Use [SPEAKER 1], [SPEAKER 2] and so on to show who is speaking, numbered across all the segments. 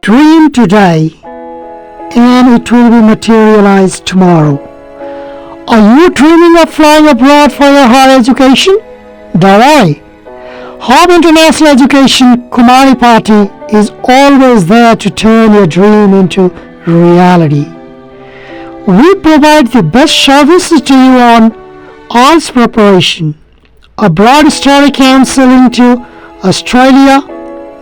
[SPEAKER 1] Dream today and it will be materialized tomorrow. Are you dreaming of flying abroad for your higher education? Don't worry. Home International Education Kumari Party is always there to turn your dream into reality. We provide the best services to you on IELTS preparation, abroad study counseling to Australia,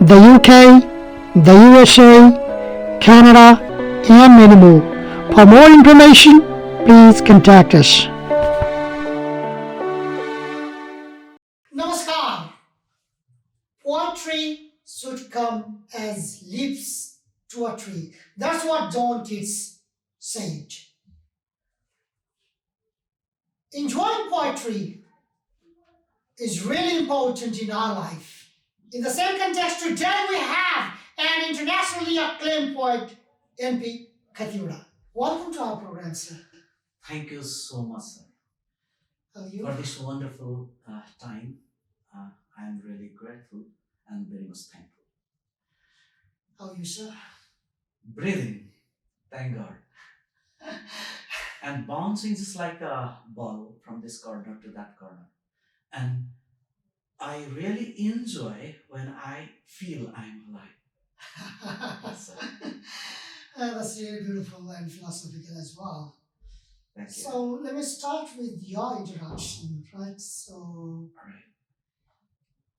[SPEAKER 1] the UK, the USA, Canada, and many more. For more information, please contact us. Namaskar. Poetry should come as leaves to a tree. That's what John Keats said. Enjoying poetry is really important in our life. In the same context, today we have an internationally acclaimed poet, N.P. Khatiwada. Welcome to our program, sir.
[SPEAKER 2] Thank you so much, sir,
[SPEAKER 1] How are you?
[SPEAKER 2] for this wonderful time. I am really grateful and very much thankful.
[SPEAKER 1] How are you, sir?
[SPEAKER 2] Breathing, thank God, and bouncing just like a ball from this corner to that corner. And I really enjoy when I feel I'm alive. Yes, sir.
[SPEAKER 1] That's really beautiful and philosophical as well.
[SPEAKER 2] Thank you.
[SPEAKER 1] So let me start with your introduction, right? So
[SPEAKER 2] All right.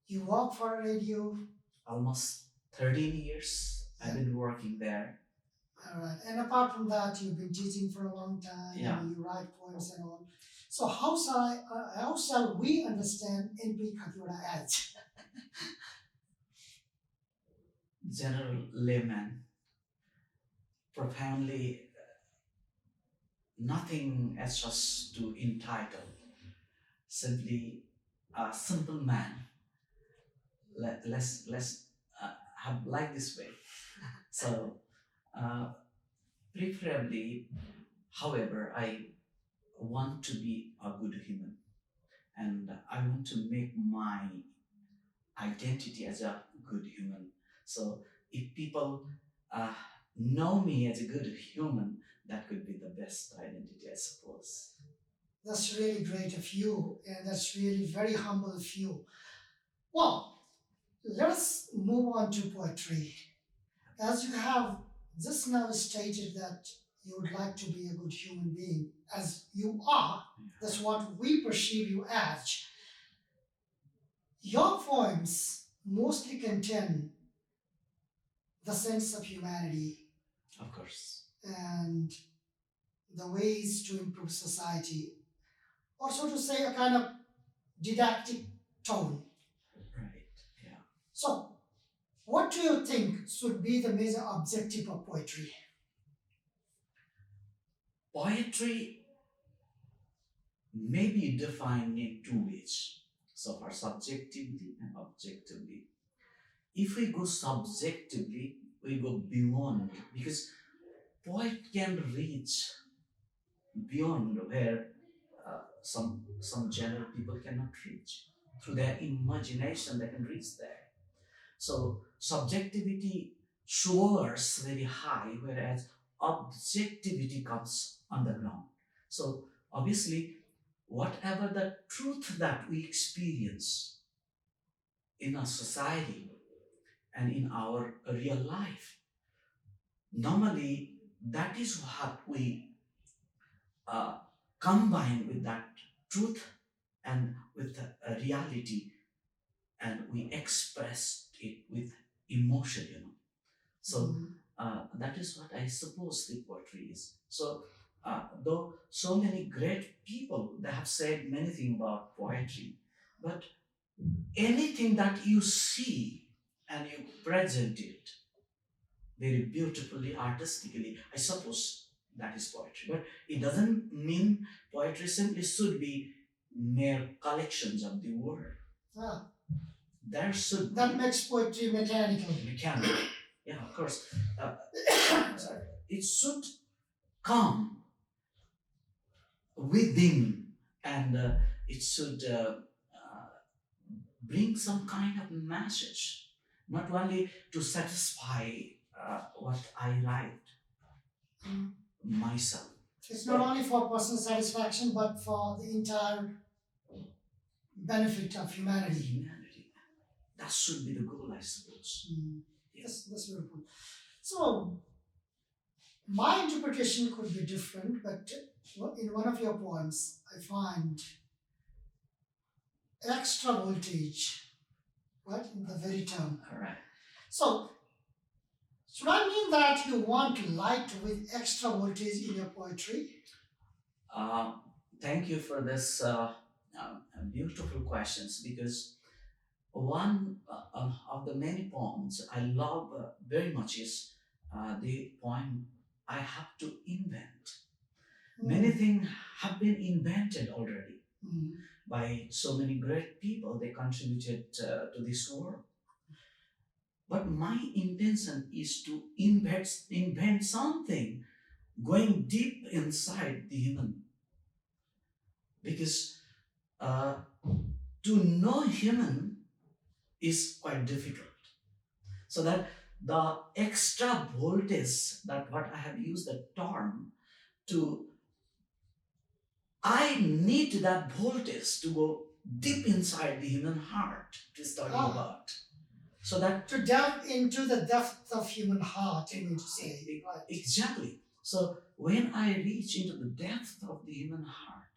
[SPEAKER 1] you work for a radio,
[SPEAKER 2] Almost 13 years I've been working there.
[SPEAKER 1] all right, and apart from that, you've been teaching for a long time,
[SPEAKER 2] Yeah.
[SPEAKER 1] and you write poems and all. So how shall we understand N.P. Khatiwada as?
[SPEAKER 2] General layman, profoundly nothing as such to entitle, simply a simple man. Let's have like this way. So, preferably, however, I want to be a good human, and I want to make my identity as a good human. So, if people uh, know me as a good human, that could be the best identity, I suppose.
[SPEAKER 1] That's really great of you, and that's really very humble of you. Well, let's move on to poetry. As you have just now stated that you would like to be a good human being, as you are, that's what we perceive you as. Your poems mostly contain the sense of humanity
[SPEAKER 2] Of course.
[SPEAKER 1] and the ways to improve society, or so to say, a kind of didactic tone.
[SPEAKER 2] Right. Yeah.
[SPEAKER 1] So, what do you think should be the major objective of poetry?
[SPEAKER 2] Poetry may be defined in two ways, so far subjectively and objectively. If we go subjectively, we go beyond, because poet can reach beyond where some general people cannot reach. Through their imagination, they can reach there. So subjectivity soars very high, whereas objectivity comes underground. So obviously, whatever the truth that we experience in our society and in our real life, normally that is what we uh, combine with that truth and with a reality, and we express it with emotion, So that is what I suppose the poetry is. So though so many great people, they have said many things about poetry, but anything that you see and you present it very beautifully, artistically, I suppose that is poetry. But it doesn't mean poetry simply should be mere collections of the word.
[SPEAKER 1] Ah,
[SPEAKER 2] There should
[SPEAKER 1] that
[SPEAKER 2] be
[SPEAKER 1] makes poetry mechanical.
[SPEAKER 2] mechanical. Yeah, of course. Uh, it should come within, and it should bring some kind of message, not only to satisfy what I write
[SPEAKER 1] Mm.
[SPEAKER 2] myself.
[SPEAKER 1] It's not only for personal satisfaction, but for the entire benefit of humanity.
[SPEAKER 2] Humanity. That should be the goal, I suppose.
[SPEAKER 1] Mm.
[SPEAKER 2] Yes.
[SPEAKER 1] That's beautiful. So, my interpretation could be different, but in one of your poems, I find extra voltage, right, in the very term.
[SPEAKER 2] All right.
[SPEAKER 1] So, should I mean that you want light with extra voltage in your poetry?
[SPEAKER 2] Thank you for this beautiful questions, because one of the many poems I love very much is the poem I have to invent. Many things have been invented already
[SPEAKER 1] Mm.
[SPEAKER 2] by so many great people. They contributed to this world. But my intention is to invent something going deep inside the human. Because to know human is quite difficult. So that the extra voltage, that what I have used the term to, I need that voltage to go deep inside the human heart to study about. So that
[SPEAKER 1] To delve into the depth of human heart, you mean to say. Right.
[SPEAKER 2] exactly. So when I reach into the depth of the human heart,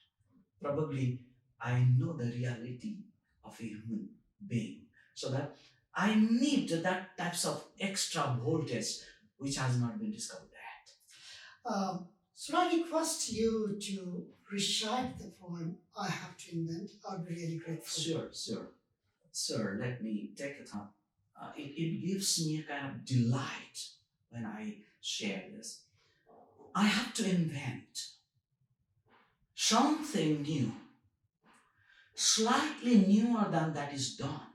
[SPEAKER 2] probably I know the reality of a human being. So that I need that types of extra voltage which has not been discovered yet.
[SPEAKER 1] Should I request you to recite the poem I have to invent? I'd be really grateful.
[SPEAKER 2] Sure. Sir, let me take it up. It gives me a kind of delight when I share this. I have to invent something new, slightly newer than that is done.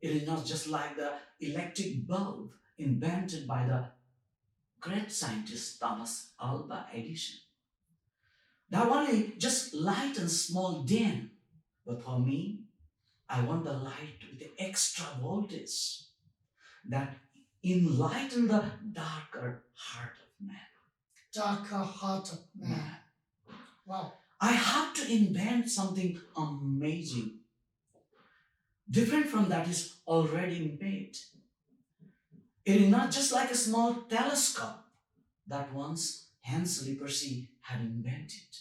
[SPEAKER 2] It is not just like the electric bulb invented by the great scientist Thomas Alva Edison. That only just light and small dim. But for me, I want the light with the extra voltage that enlighten the darker heart of man.
[SPEAKER 1] Darker heart of man. Wow.
[SPEAKER 2] I have to invent something amazing, different from that is already made. It is not just like a small telescope that once Hans Lippershey had invented,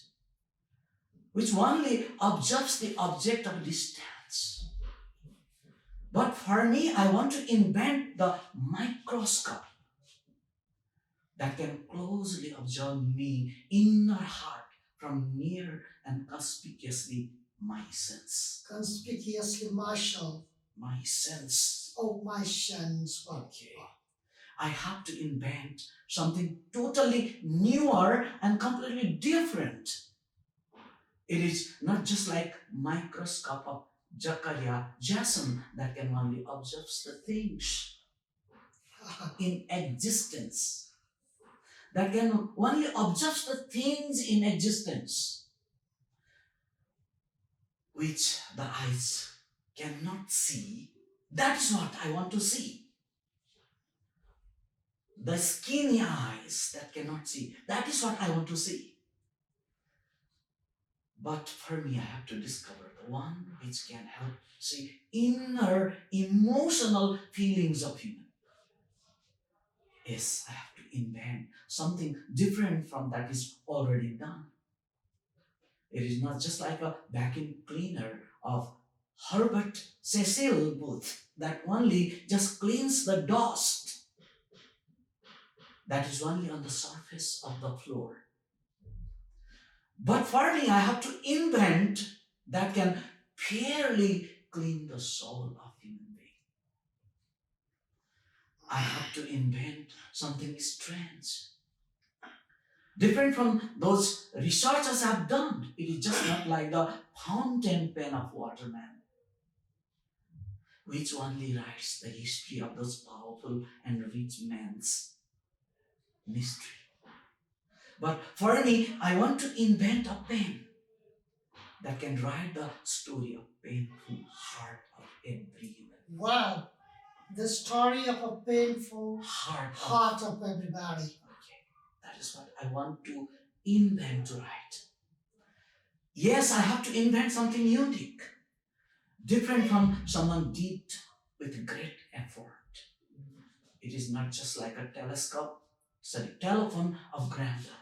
[SPEAKER 2] which only observes the object of distance. But for me, I want to invent the microscope that can closely observe me inner heart from near and conspicuously my sense.
[SPEAKER 1] Conspicuously martial.
[SPEAKER 2] My sense.
[SPEAKER 1] Oh, my sense. Wow.
[SPEAKER 2] Okay. I have to invent something totally newer and completely different. It is not just like microscope of Jakaria Jason that can only observe the things in existence. That can only observe the things in existence which the eyes cannot see. That is what I want to see. The skinny eyes that cannot see. That is what I want to see. But for me, I have to discover the one which can help see inner emotional feelings of human. Yes, I have to invent something different from that is already done. It is not just like a vacuum cleaner of Herbert Cecil Booth that only just cleans the dust that is only on the surface of the floor. But for me, I have to invent that can fairly clean the soul of human being. I have to invent something strange, different from those researchers have done. It is just not like the fountain pen of Waterman, which only writes the history of those powerful and rich men's mystery. But for me, I want to invent a pen that can write the story of painful heart of every human.
[SPEAKER 1] Wow. the story of a painful heart of everybody.
[SPEAKER 2] Okay, that is what I want to invent to write. Yes, I have to invent something unique, different from someone did with great effort. It is not just like a telephone of grandeur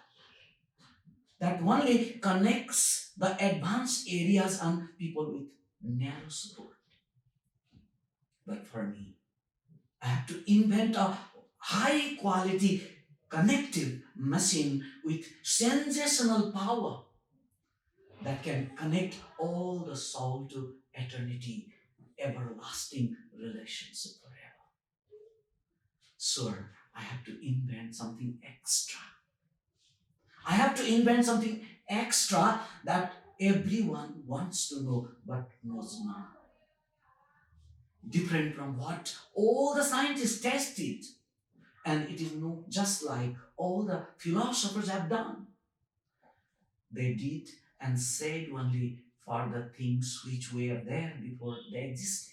[SPEAKER 2] that only connects the advanced areas and people with narrow support. But for me, I have to invent a high quality connective machine with sensational power that can connect all the soul to eternity, everlasting relationship forever. Sir, I have to invent something extra. I have to invent something extra that everyone wants to know but knows not. Different from what all the scientists tested. And it is no just like all the philosophers have done. They did and said only for the things which were there before they existed.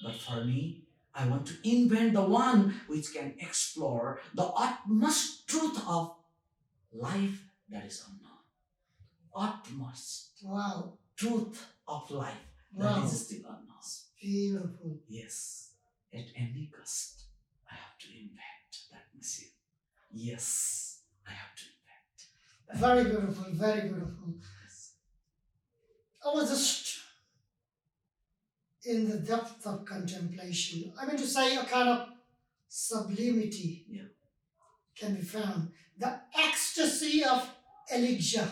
[SPEAKER 2] But for me, I want to invent the one which can explore the utmost truth of life that is unknown. Utmost truth of life that is still unknown.
[SPEAKER 1] Beautiful.
[SPEAKER 2] Yes, at any cost, I have to invent that machine. Yes, I have to invent.
[SPEAKER 1] Very beautiful, very beautiful.
[SPEAKER 2] Yes.
[SPEAKER 1] I was just in the depth of contemplation. I mean to say a kind of sublimity can be found. The ecstasy of elixir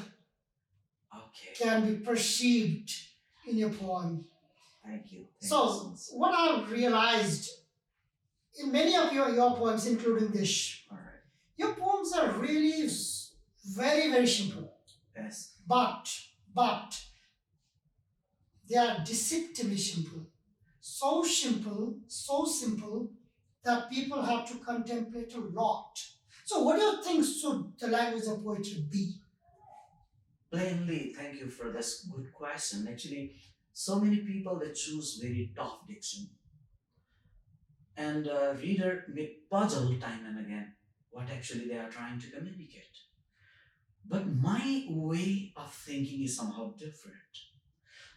[SPEAKER 1] can be perceived in your poem.
[SPEAKER 2] Thank you.
[SPEAKER 1] So, what I've realized in many of your poems, including this, your poems are really very, very simple.
[SPEAKER 2] Yes.
[SPEAKER 1] But they are deceptively simple. So simple that people have to contemplate a lot. So, what do you think should the language of poetry be?
[SPEAKER 2] Plainly, thank you for this good question. Actually, so many people they choose very tough diction, and reader may puzzle time and again what actually they are trying to communicate. But my way of thinking is somehow different.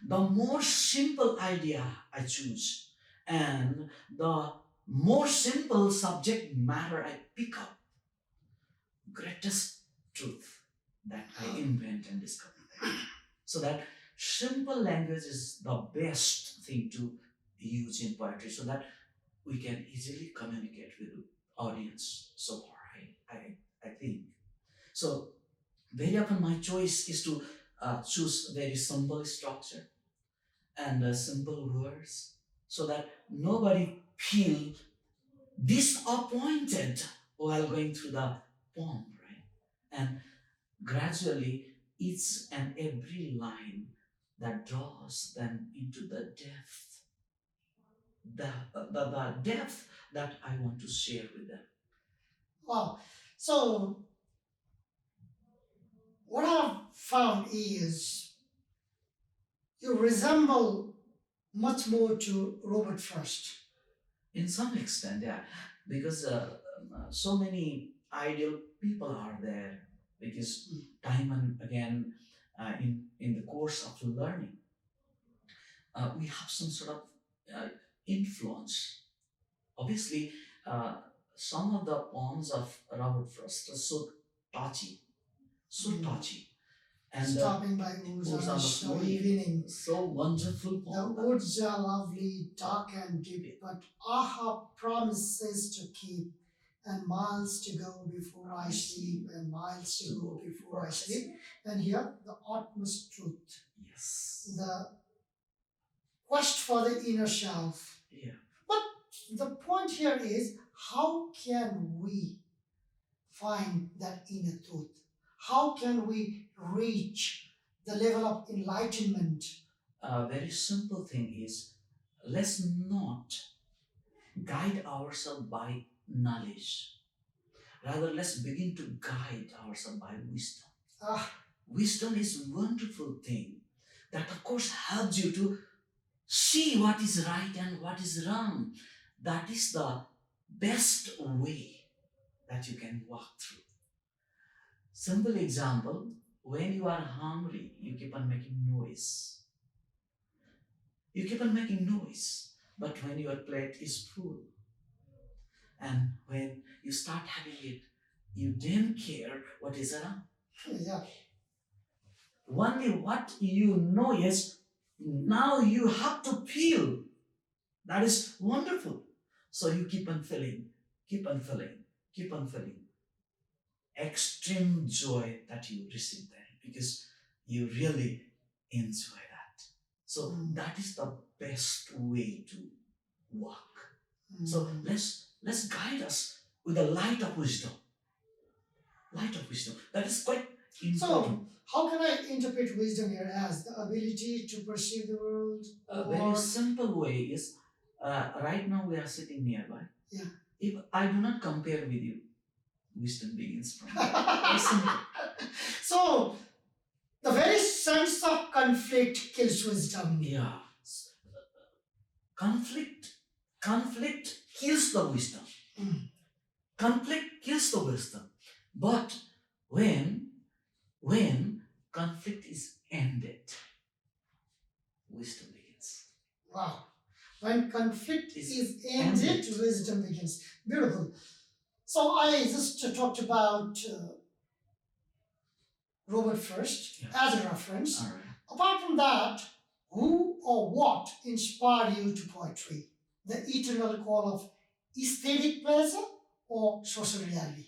[SPEAKER 2] The more simple idea I choose, and the more simple subject matter I pick up, greatest truth that I invent and discover. So that simple language is the best thing to use in poetry so that we can easily communicate with the audience. So far, I think. So very often my choice is to choose very simple structure and simple words so that nobody feel disappointed while going through the poem, right? And gradually, each and every line that draws them into the depth, the depth that I want to share with them.
[SPEAKER 1] Wow. So, what I've found is you resemble much more to Robert Frost.
[SPEAKER 2] In some extent, yeah, because so many ideal people are there. Because time and again, in the course of learning, we have some sort of influence. Obviously, some of the poems of Robert Frost are so touchy, touchy. And
[SPEAKER 1] Stopping by woods on a snowy evening.
[SPEAKER 2] So wonderful poem.
[SPEAKER 1] The woods are lovely, dark and deep, but I have promises to keep, and miles to go before I sleep, and miles to go before I sleep. And here, the utmost truth.
[SPEAKER 2] Yes.
[SPEAKER 1] The quest for the inner self.
[SPEAKER 2] Yeah.
[SPEAKER 1] But the point here is, how can we find that inner truth? How can we reach the level of enlightenment?
[SPEAKER 2] A very simple thing is, let's not guide ourselves by knowledge. Rather, let's begin to guide ourselves by wisdom. Wisdom is a wonderful thing that, of course, helps you to see what is right and what is wrong. That is the best way that you can walk through. Simple example, when you are hungry, you keep on making noise. You keep on making noise. But when your plate is full, and when you start having it, you don't care what is around.
[SPEAKER 1] Yeah.
[SPEAKER 2] Only what you know is now you have to feel. That is wonderful. So you keep on filling, keep on filling, keep on filling. Extreme joy that you receive there because you really enjoy that. So that is the best way to walk. So let's guide us with the light of wisdom. Light of wisdom. That is quite important.
[SPEAKER 1] So, how can I interpret wisdom here as the ability to perceive the world?
[SPEAKER 2] A very simple way is right now we are sitting nearby.
[SPEAKER 1] Yeah.
[SPEAKER 2] If I do not compare with you, wisdom begins from there. Very simple.
[SPEAKER 1] So, the very sense of conflict kills wisdom.
[SPEAKER 2] Yeah. Conflict kills the wisdom. Conflict kills the wisdom. But when conflict is ended, wisdom begins.
[SPEAKER 1] Wow. When conflict is ended, wisdom begins. Beautiful. So I just talked about Robert first as a reference.
[SPEAKER 2] All right.
[SPEAKER 1] Apart from that, who or what inspired you to poetry? The eternal call of aesthetic pleasure or social reality?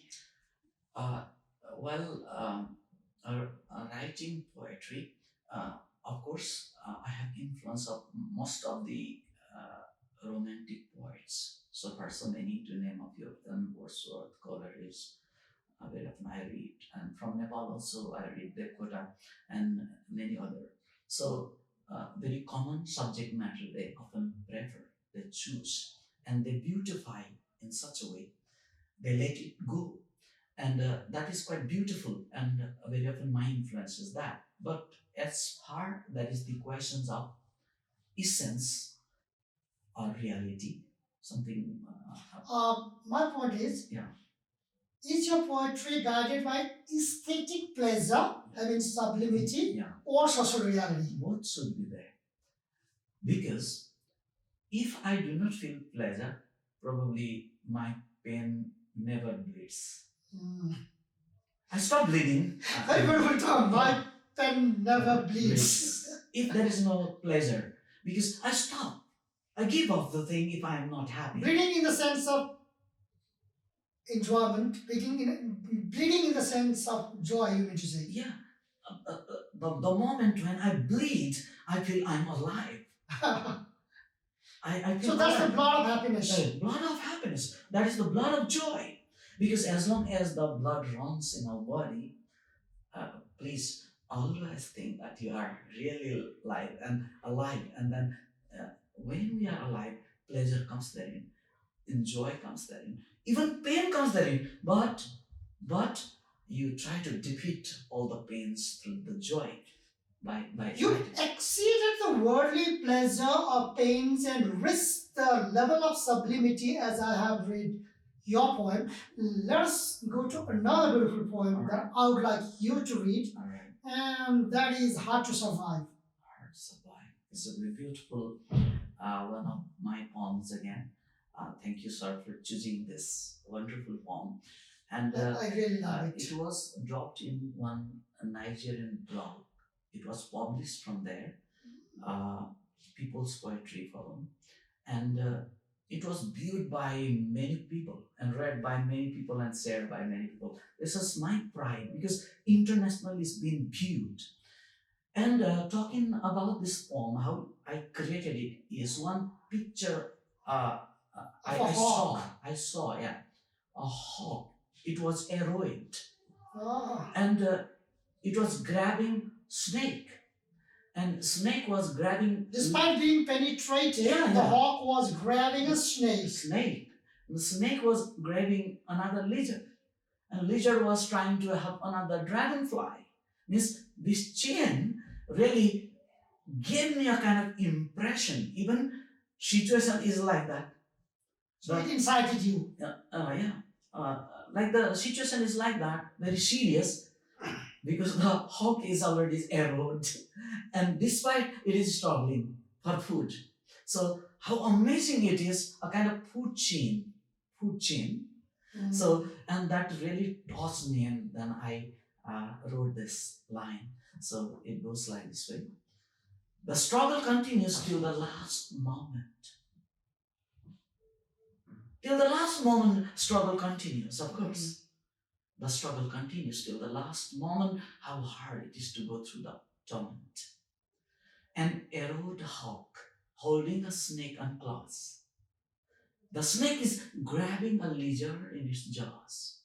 [SPEAKER 2] Writing poetry, of course, I have influence of most of the romantic poets. So far, so many to name a few of them: Wordsworth, Coleridge, very often I read, and from Nepal also I read Khatiwada and many other. So very common subject matter they often prefer, they choose, and they beautify in such a way. They let it go, and that is quite beautiful. And very often my influence is that. But as far that is the questions of essence or reality, something.
[SPEAKER 1] My point is,
[SPEAKER 2] Yeah.
[SPEAKER 1] Is your poetry guided by aesthetic pleasure, I mean sublimity,
[SPEAKER 2] Yeah.
[SPEAKER 1] or social reality?
[SPEAKER 2] Both should be there. Because if I do not feel pleasure, probably my pain never bleeds. I stop bleeding.
[SPEAKER 1] Very beautiful term. My pen never bleeds.
[SPEAKER 2] If there is no pleasure, because I stop. I give up the thing if I am not happy.
[SPEAKER 1] Bleeding in the sense of enjoyment, bleeding in the sense of joy, you mean to say?
[SPEAKER 2] Yeah. The moment when I bleed, I feel I'm alive. I feel
[SPEAKER 1] so that's
[SPEAKER 2] alive.
[SPEAKER 1] the blood of happiness.
[SPEAKER 2] Blood of happiness. That is the blood of joy. Because as long as the blood runs in our body, please always think that you are really alive. And then when we are alive, pleasure comes therein, joy comes therein, even pain comes therein. But you try to defeat all the pains through the joy. By
[SPEAKER 1] you exceeded the worldly pleasure of pains and risked the level of sublimity, as I have read your poem. Let us go to another beautiful poem that I would like you to read.
[SPEAKER 2] All right.
[SPEAKER 1] And that is Hard to Survive.
[SPEAKER 2] Hard to Survive. It's a very beautiful one of my poems again. Thank you, sir, for choosing this wonderful poem. And
[SPEAKER 1] I really love it.
[SPEAKER 2] It was dropped in one Nigerian blog. It was published from there, People's Poetry Forum. And it was viewed by many people and read by many people and shared by many people. This is my pride because internationally it's been viewed. And talking about this poem, how I created it is one picture I saw, yeah, a hawk. It was arrowed. And it was grabbing snake. And snake was grabbing...
[SPEAKER 1] Despite being penetrated, the hawk was grabbing a snake.
[SPEAKER 2] The snake was grabbing another lizard. And lizard was trying to help another dragonfly. Means this chain really gave me a kind of impression. Even situation is like that.
[SPEAKER 1] So it incited you.
[SPEAKER 2] Yeah. Like the situation is like that, very serious, because the hawk is already arrowed, and despite it is struggling for food. So how amazing it is, a kind of food chain. So, and that really touched me, and then I wrote this line. So it goes like this way: the struggle continues till the last moment. Till the last moment, struggle continues, of course. The struggle continues till the last moment, how hard it is to go through the torment. An arrowed hawk holding a snake on claws. The snake is grabbing a lizard in its jaws.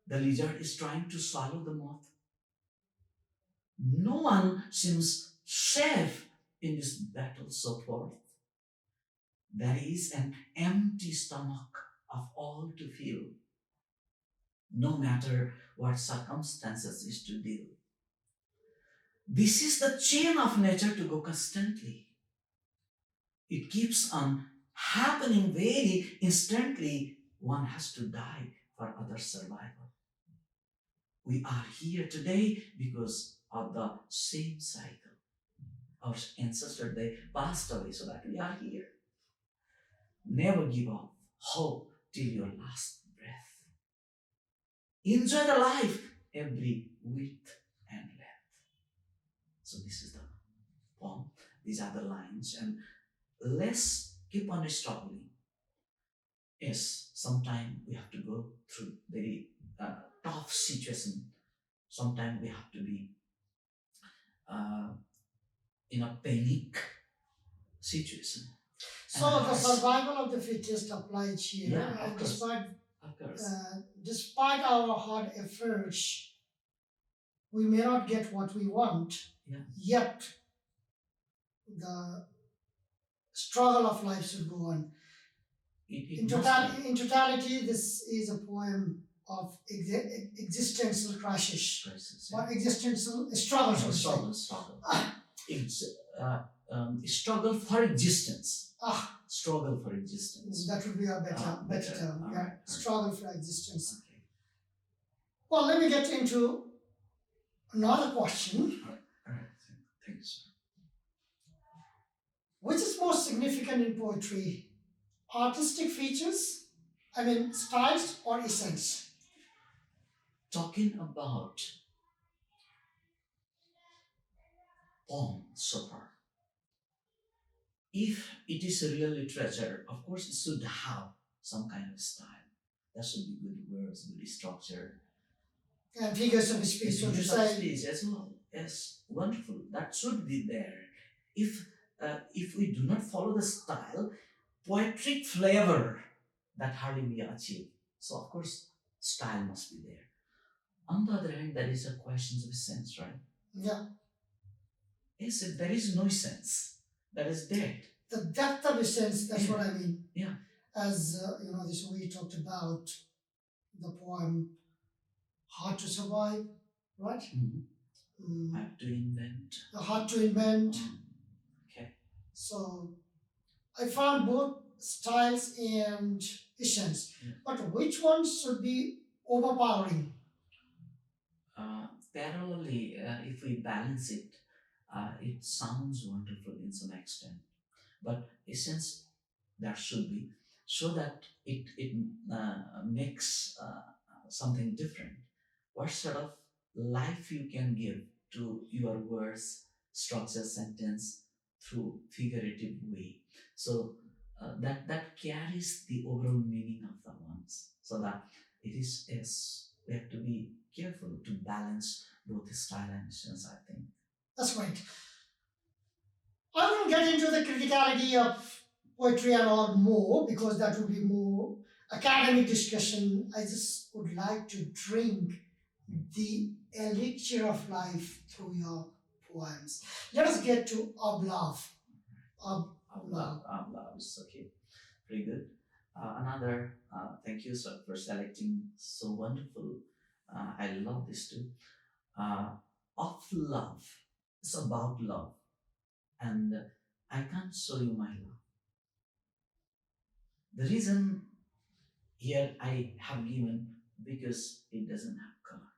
[SPEAKER 2] The lizard is trying to swallow the moth. No one seems safe in this battle so forth. There is an empty stomach of all to fill, no matter what circumstances is to deal. This is the chain of nature to go constantly. It keeps on happening very instantly. One has to die for other survival. We are here today because of the same cycle. Our ancestors, they passed away so that we are here. Never give up. Hope till your last breath. Enjoy the life, every width and length. So this is the poem. These are the lines. And let's keep on struggling. Yes, sometimes we have to go through very tough situation. Sometimes we have to be in a panic situation.
[SPEAKER 1] So the survival of the fittest applies here.
[SPEAKER 2] Yeah, of course.
[SPEAKER 1] Despite
[SPEAKER 2] Of course.
[SPEAKER 1] despite our hard efforts, we may not get what we want.
[SPEAKER 2] Yeah.
[SPEAKER 1] Yet the struggle of life should go on.
[SPEAKER 2] It
[SPEAKER 1] In totality, this is a poem of existential crisis.
[SPEAKER 2] crisis.
[SPEAKER 1] Or existential struggle, so to say.
[SPEAKER 2] Struggle. It's struggle for existence. Struggle for existence.
[SPEAKER 1] That would be a better term.
[SPEAKER 2] All
[SPEAKER 1] Yeah.
[SPEAKER 2] right.
[SPEAKER 1] Struggle for existence.
[SPEAKER 2] Okay.
[SPEAKER 1] Well, let me get into another question.
[SPEAKER 2] All right. Thank you, sir.
[SPEAKER 1] Which is more significant in poetry? Artistic features, styles or essence?
[SPEAKER 2] Talking about poem so far. If it is a real literature, of course it should have some kind of style. There should be good words, good structure.
[SPEAKER 1] And figures of speech, so to
[SPEAKER 2] Figures of
[SPEAKER 1] say.
[SPEAKER 2] speech as well. Yes, wonderful. That should be there. If we do not follow the style, poetic flavor, that hardly we achieve. So of course, style must be there. On the other hand, there is a question of sense, right?
[SPEAKER 1] Yeah.
[SPEAKER 2] Yes, if there is no sense, that is dead.
[SPEAKER 1] The depth of essence, that's what I mean.
[SPEAKER 2] Yeah.
[SPEAKER 1] As this we talked about the poem Hard to Survive, right?
[SPEAKER 2] Mm-hmm. Hard to invent.
[SPEAKER 1] Hard to invent.
[SPEAKER 2] Okay.
[SPEAKER 1] So I found both styles and essence.
[SPEAKER 2] Yeah.
[SPEAKER 1] But which one should be overpowering?
[SPEAKER 2] Parallelly, if we balance it, it sounds wonderful in some extent. But essence, there should be, so that it makes something different. What sort of life you can give to your words, structure, sentence through figurative way. So that carries the overall meaning of the ones. So that it is, yes, we have to be careful to balance both style and essence, I think.
[SPEAKER 1] That's right. I won't get into the criticality of poetry and all more because that would be more academic discussion. I just would like to drink the elixir of life through your poems. Let us get to Ablav.
[SPEAKER 2] Love is okay. Very good. Another, thank you, sir, for selecting so wonderful. I love this too. Of love. It's about love. And I can't show you my love. The reason here I have given because it doesn't have color.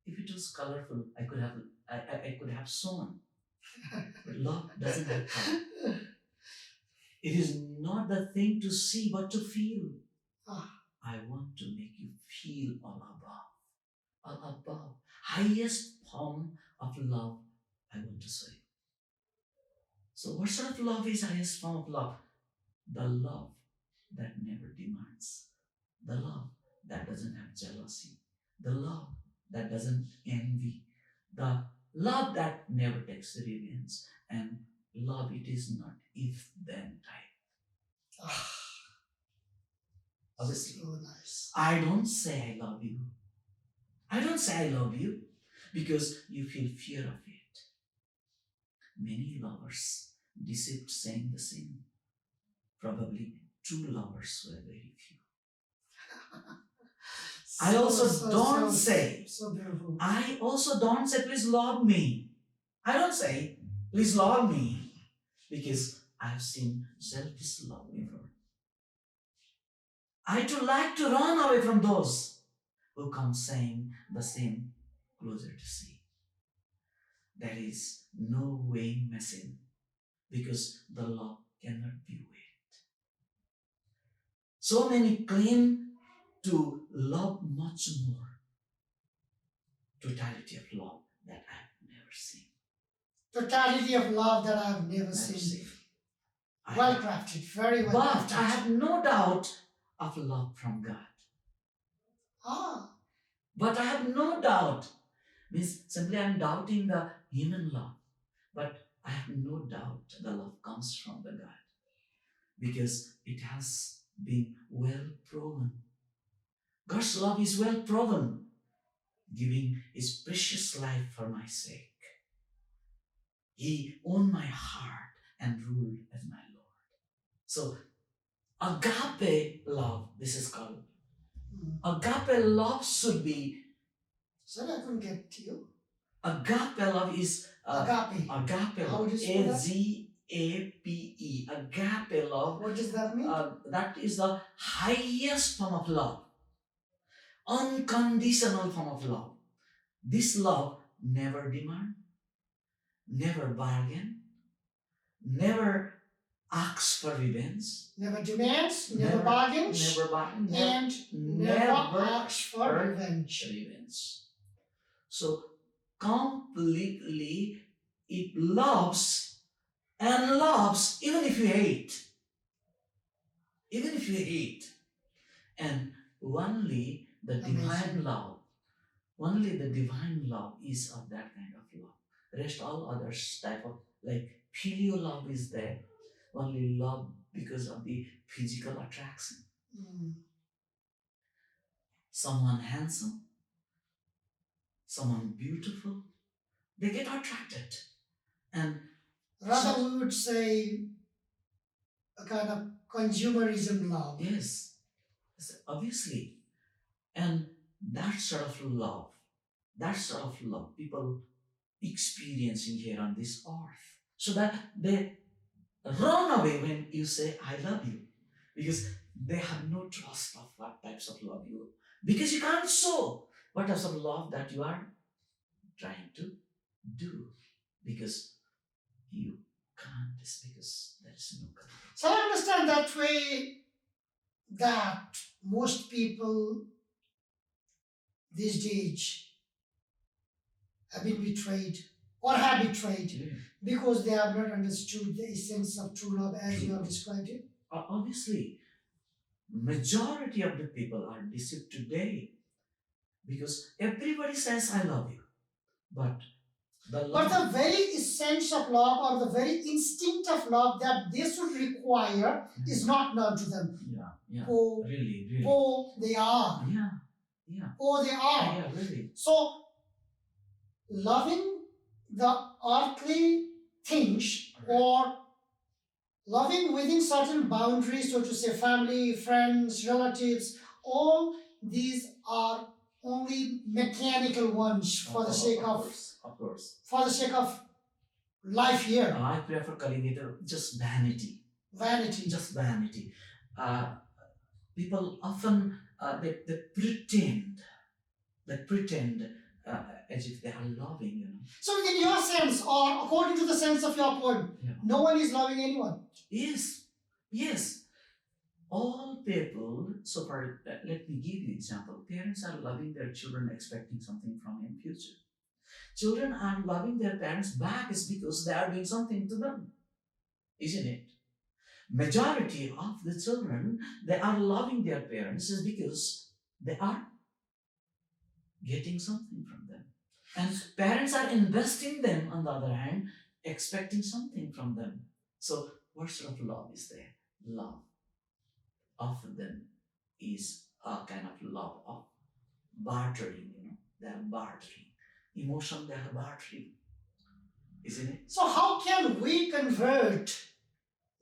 [SPEAKER 2] If it was colorful, I could have shown. But love doesn't have color. It is not the thing to see but to feel.
[SPEAKER 1] Ah.
[SPEAKER 2] I want to make you feel all above. Highest form of love I want to show you. So what sort of love is highest form of love? The love that never demands. The love that doesn't have jealousy. The love that doesn't envy. The love that never takes revenge. And love, it is not if-then type.
[SPEAKER 1] Ah.
[SPEAKER 2] Obviously,
[SPEAKER 1] So nice.
[SPEAKER 2] I don't say I love you. I don't say I love you because you feel fear of it. Many lovers deceived saying the same. Probably true lovers were very few. I also don't say,
[SPEAKER 1] so beautiful.
[SPEAKER 2] I also don't say, please love me. I don't say, please love me, because I've seen selfish love before. I too like to run away from those who come saying the same closer to see. There is no weighing machine because the love cannot be weighed. So many claim to love much more. Totality of love that I've never seen.
[SPEAKER 1] Totality of love that I've never seen. Well crafted, very well crafted.
[SPEAKER 2] But I have no doubt of love from God.
[SPEAKER 1] Ah.
[SPEAKER 2] But I have no doubt. Means simply I am doubting the human love. But I have no doubt the love comes from the God. Because it has been well proven. God's love is well proven, giving his precious life for my sake. He owned my heart and ruled as my Lord. So, agape love, this is called. Agape love should be.
[SPEAKER 1] Sorry, I couldn't get to you.
[SPEAKER 2] Agape love is.
[SPEAKER 1] Agape.
[SPEAKER 2] Agape
[SPEAKER 1] How
[SPEAKER 2] love.
[SPEAKER 1] do you spell that?
[SPEAKER 2] A-Z-A-P-E. Agape love.
[SPEAKER 1] What does that mean?
[SPEAKER 2] That is the highest form of love. Unconditional form of love. This love never demand, never bargain, never asks for revenge.
[SPEAKER 1] Never demands, never bargains, and never asks for revenge.
[SPEAKER 2] So completely it loves and loves even if you hate. Even if you hate. And only the divine love, only the divine love is of that kind of love. The rest all others type of like filial love is there. Only love because of the physical attraction. Someone handsome, someone beautiful, they get attracted. And
[SPEAKER 1] rather we would say a kind of consumerism love.
[SPEAKER 2] Yes, obviously. And that sort of love people experiencing here on this earth. So that they run away when you say, I love you. Because they have no trust of what types of love you. Because you can't show what types of love that you are trying to do. Because you can't, it's because there is no control.
[SPEAKER 1] So I understand that way that most people these days have been betrayed or have betrayed because they have not understood the essence of true love as you have described it.
[SPEAKER 2] Obviously, majority of the people are deceived today because everybody says I love you, but
[SPEAKER 1] the very essence of love or the very instinct of love that they should require is not known to them.
[SPEAKER 2] Yeah.
[SPEAKER 1] Oh,
[SPEAKER 2] really.
[SPEAKER 1] Oh, they are.
[SPEAKER 2] Yeah.
[SPEAKER 1] Oh, they are.
[SPEAKER 2] Yeah, really.
[SPEAKER 1] So, loving the earthly things or loving within certain boundaries, so to say, family, friends, relatives, all these are only mechanical ones for the sake of
[SPEAKER 2] course.
[SPEAKER 1] For the sake of life here.
[SPEAKER 2] I prefer calling it just vanity.
[SPEAKER 1] Vanity.
[SPEAKER 2] Just vanity. people often they pretend as if they are loving,
[SPEAKER 3] So in your sense, or according to the sense of your poem,
[SPEAKER 2] Yeah.
[SPEAKER 3] no one is loving anyone.
[SPEAKER 2] Yes. All people, so far, let me give you example. Parents are loving their children, expecting something from in future. Children are loving their parents back is because they are doing something to them, isn't it? Majority of the children, they are loving their parents is because they are getting something from them. And parents are investing them, on the other hand, expecting something from them. So what sort of love is there? Love of them is a kind of love of bartering, they are bartering. Emotion, they are bartering, isn't it?
[SPEAKER 3] So how can we convert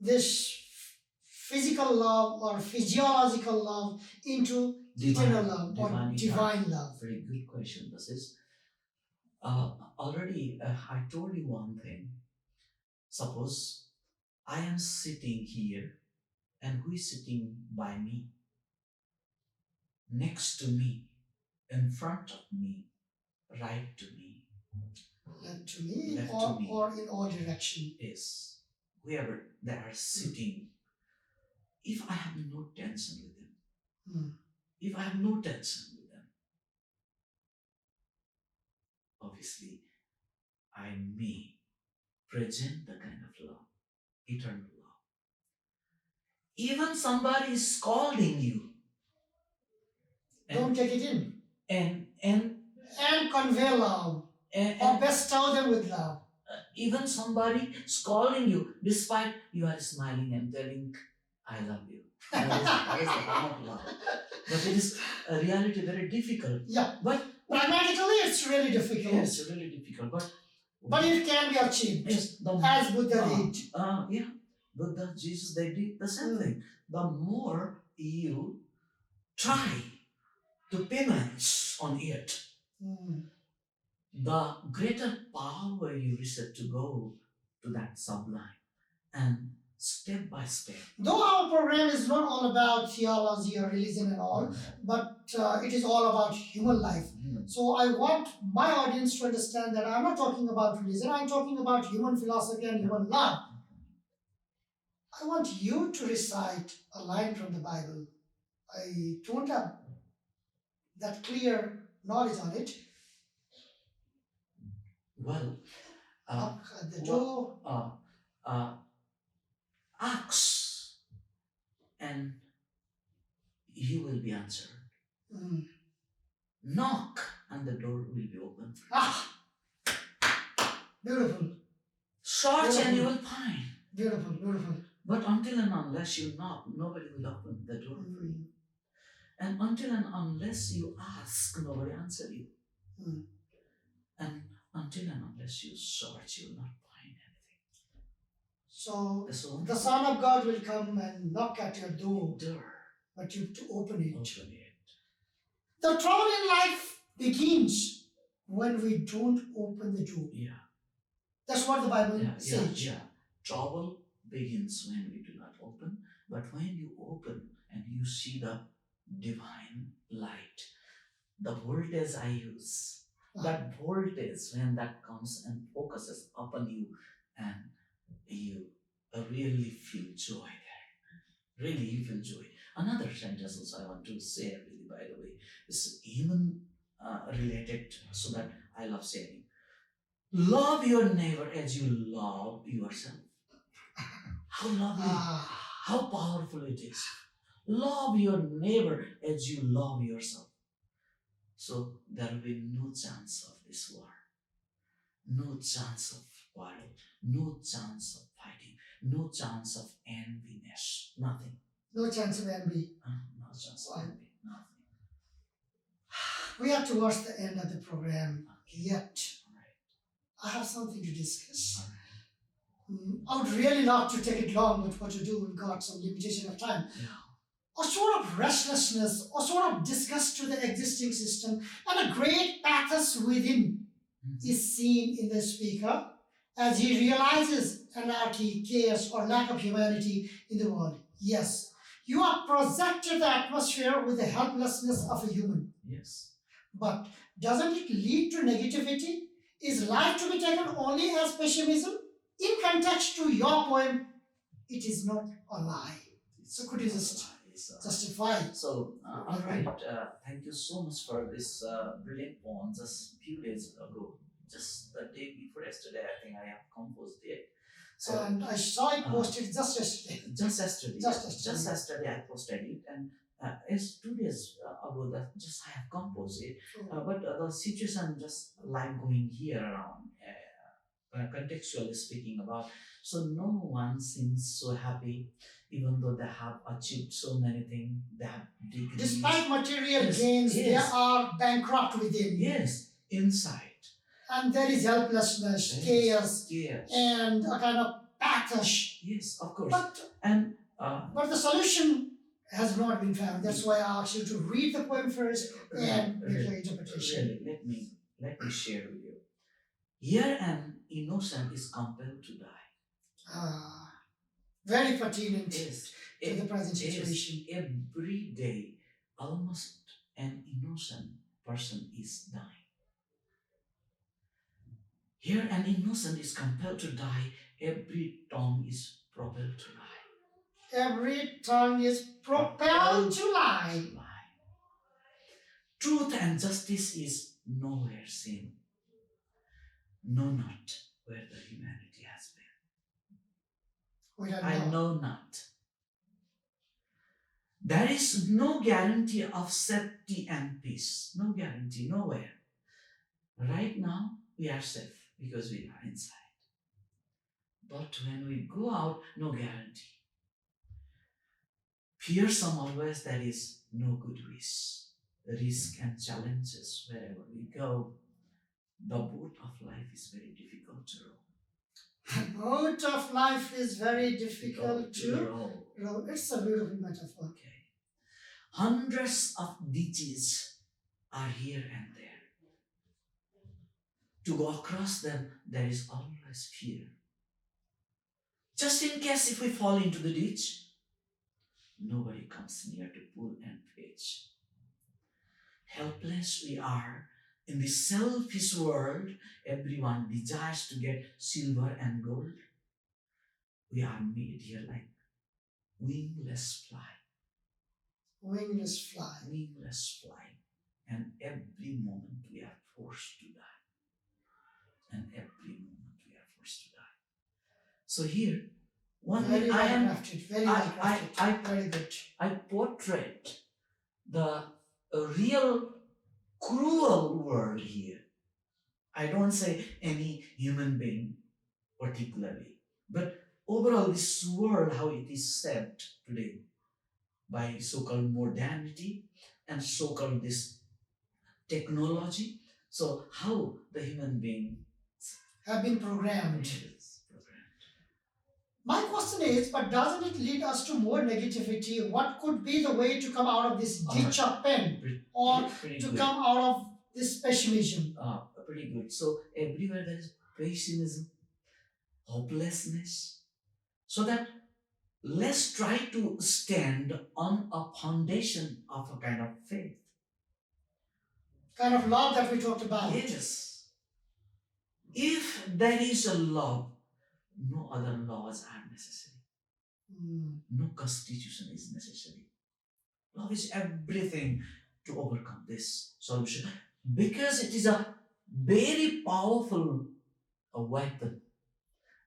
[SPEAKER 3] this physical love or physiological love into eternal love or divine love?
[SPEAKER 2] Very good question. This is already I told you one thing. Suppose I am sitting here, and who is sitting by me, next to me, in front of me, right to me,
[SPEAKER 3] Left to me,
[SPEAKER 2] Left
[SPEAKER 3] or,
[SPEAKER 2] to me.
[SPEAKER 3] or in all direction.
[SPEAKER 2] is whoever they are sitting. If I have no tension with them,
[SPEAKER 3] Hmm.
[SPEAKER 2] if I have no tension with them, obviously I may present the kind of love, eternal love. Even somebody is scolding you,
[SPEAKER 3] Don't take it in.
[SPEAKER 2] and
[SPEAKER 3] And convey love, or bestow them with love.
[SPEAKER 2] even somebody scolding you, despite you are smiling and telling, I love you. That is the form of love. But it is a reality very difficult.
[SPEAKER 3] Yeah,
[SPEAKER 2] But
[SPEAKER 3] pragmatically it's really difficult.
[SPEAKER 2] yes, it's really difficult.
[SPEAKER 3] But it can be achieved,
[SPEAKER 2] yes,
[SPEAKER 3] as Buddha did.
[SPEAKER 2] Yeah, Buddha, Jesus, they did the same thing. The more you try to penance on it,
[SPEAKER 3] Hmm.
[SPEAKER 2] the greater power you receive to go to that sublime. And step by step.
[SPEAKER 3] Though our program is not all about theology or religion and all, but it is all about human life. So I want my audience to understand that I'm not talking about religion, I'm talking about human philosophy and human love. I want you to recite a line from the Bible. I don't have that clear knowledge on it.
[SPEAKER 2] Well,
[SPEAKER 3] Up at the door.
[SPEAKER 2] ask and you will be answered.
[SPEAKER 3] Mm.
[SPEAKER 2] Knock and the door will be open.
[SPEAKER 3] Ah! Beautiful.
[SPEAKER 2] Search and you will find.
[SPEAKER 3] Beautiful, beautiful.
[SPEAKER 2] But until and unless you knock, nobody will open the door for you. And until and unless you ask, nobody answer you.
[SPEAKER 3] Mm.
[SPEAKER 2] And until and unless you search, you will not find anything.
[SPEAKER 3] So
[SPEAKER 2] So
[SPEAKER 3] the Son of God will come and knock at your door,
[SPEAKER 2] door.
[SPEAKER 3] but you have to open it.
[SPEAKER 2] Open it.
[SPEAKER 3] The trouble in life begins when we don't open the door.
[SPEAKER 2] Yeah.
[SPEAKER 3] That's what the Bible says.
[SPEAKER 2] Yeah. Trouble begins when we do not open, but when you open and you see the divine light, the voltage I use, that voltage, when that comes and focuses upon you, and you really feel joy there. Really, you feel joy. Another sentence also I want to say, really, by the way, is human related, so that I love saying, love your neighbor as you love yourself. How lovely, how powerful it is. Love your neighbor as you love yourself. So there will be no chance of this war, no chance of quarrel, no chance of fighting, no chance of enviness, nothing.
[SPEAKER 3] No chance of envy.
[SPEAKER 2] No chance of envy, nothing.
[SPEAKER 3] We are towards the end of the program, yet
[SPEAKER 2] Alright.
[SPEAKER 3] I have something to discuss.
[SPEAKER 2] Alright.
[SPEAKER 3] I would really love to take it long, but what to do, we've got some limitation of time.
[SPEAKER 2] Yeah.
[SPEAKER 3] A sort of restlessness, a sort of disgust to the existing system, and a great pathos within is seen in the speaker as he realizes anarchy, chaos, or lack of humanity in the world. Yes, You are projected the atmosphere with the helplessness of a human.
[SPEAKER 2] Yes.
[SPEAKER 3] But doesn't it lead to negativity? Is life to be taken only as pessimism? In context to your poem, it is not a lie. So could you just justify?
[SPEAKER 2] So, all right. Thank you so much for this brilliant poem. Just a few days ago, just the day before yesterday, I think I have composed it. So,
[SPEAKER 3] And I saw it posted just yesterday.
[SPEAKER 2] just yesterday.
[SPEAKER 3] Just yesterday.
[SPEAKER 2] Just yesterday, I posted it, and it's 2 days ago that just I have composed it. But the situation just like going here around. Contextually speaking about, so no one seems so happy even though they have achieved so many things, they have degrees.
[SPEAKER 3] Despite material
[SPEAKER 2] Yes,
[SPEAKER 3] gains, they
[SPEAKER 2] yes.
[SPEAKER 3] are bankrupt within.
[SPEAKER 2] Yes, inside.
[SPEAKER 3] And there is helplessness, chaos,
[SPEAKER 2] Yes.
[SPEAKER 3] and a kind of pathos.
[SPEAKER 2] Yes, of course.
[SPEAKER 3] But
[SPEAKER 2] And
[SPEAKER 3] the solution has not been found. That's why I asked you to read the poem first and make your interpretation.
[SPEAKER 2] really, let me share with you. Here an innocent is compelled to die.
[SPEAKER 3] Very pertinent
[SPEAKER 2] Yes.
[SPEAKER 3] to the present situation.
[SPEAKER 2] Every day, almost an innocent person is dying. Here an innocent is compelled to die. Every tongue is propelled to lie.
[SPEAKER 3] Every tongue is propelled to lie.
[SPEAKER 2] Truth and justice is nowhere seen. Know not where the humanity has been.
[SPEAKER 3] We don't
[SPEAKER 2] I
[SPEAKER 3] know.
[SPEAKER 2] know not. There is no guarantee of safety and peace. No guarantee, nowhere. Right now, we are safe because we are inside. But when we go out, no guarantee. Fearsome always, there is no good wish. Risk and challenges wherever we go. The boat of life is very difficult to row.
[SPEAKER 3] The boat of life is very difficult to row. It's a beautiful metaphor.
[SPEAKER 2] Okay. Hundreds of ditches are here and there. To go across them, there is always fear. Just in case if we fall into the ditch, nobody comes near to pull and fetch. Helpless we are in this selfish world. Everyone desires to get silver and gold. We are made here like wingless fly.
[SPEAKER 3] Wingless fly.
[SPEAKER 2] Wingless fly. And every moment we are forced to die. And every moment we are forced to die. So here,
[SPEAKER 3] very well crafted. Very good.
[SPEAKER 2] I portrait the real cruel world here. I don't say any human being particularly, but overall this world, how it is shaped today by so-called modernity and so-called this technology. So how the human beings
[SPEAKER 3] have been programmed. My question is, but doesn't it lead us to more negativity? What could be the way to come out of this ditch of pen or to come out of this pessimism?
[SPEAKER 2] Pretty good. So everywhere there is pessimism, hopelessness. So that let's try to stand on a foundation of a kind of faith.
[SPEAKER 3] Kind of love that we talked about.
[SPEAKER 2] Yes. If there is a love, no other laws are necessary. No constitution is necessary. Love is everything to overcome this solution because it is a very powerful weapon.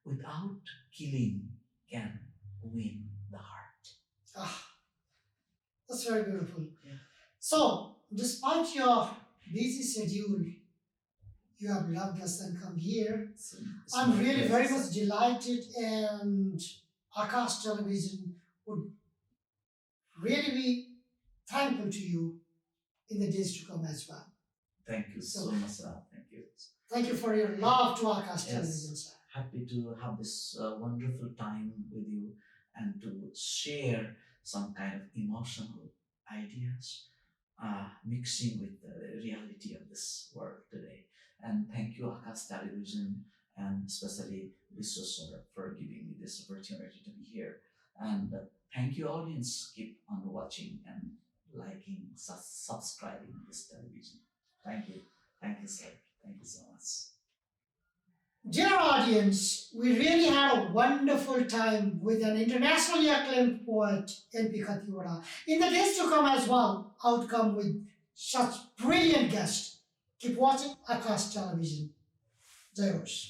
[SPEAKER 2] Without killing can win the heart.
[SPEAKER 3] That's very beautiful.
[SPEAKER 2] Yeah.
[SPEAKER 3] So, despite your busy schedule, you have loved us and come here. I'm really very much delighted, and Aakash Television would really be thankful to you in the days to come as well.
[SPEAKER 2] Thank you so much, sir. Thank you.
[SPEAKER 3] Thank you for your love to Aakash Television, sir.
[SPEAKER 2] Happy to have this wonderful time with you and to share some kind of emotional ideas, mixing with the reality of this world today. And thank you, Aakash Television, and especially Bishwa sir, for giving me this opportunity to be here And thank you, audience. Keep on watching and liking, subscribing this television. Thank you. Thank you, sir. Thank you so much.
[SPEAKER 3] Dear audience, we really had a wonderful time with an internationally acclaimed poet, N.P. Khatiwada. In the days to come as well, outcome with such brilliant guests. Keep watching Aakash Television. Jai Hosh.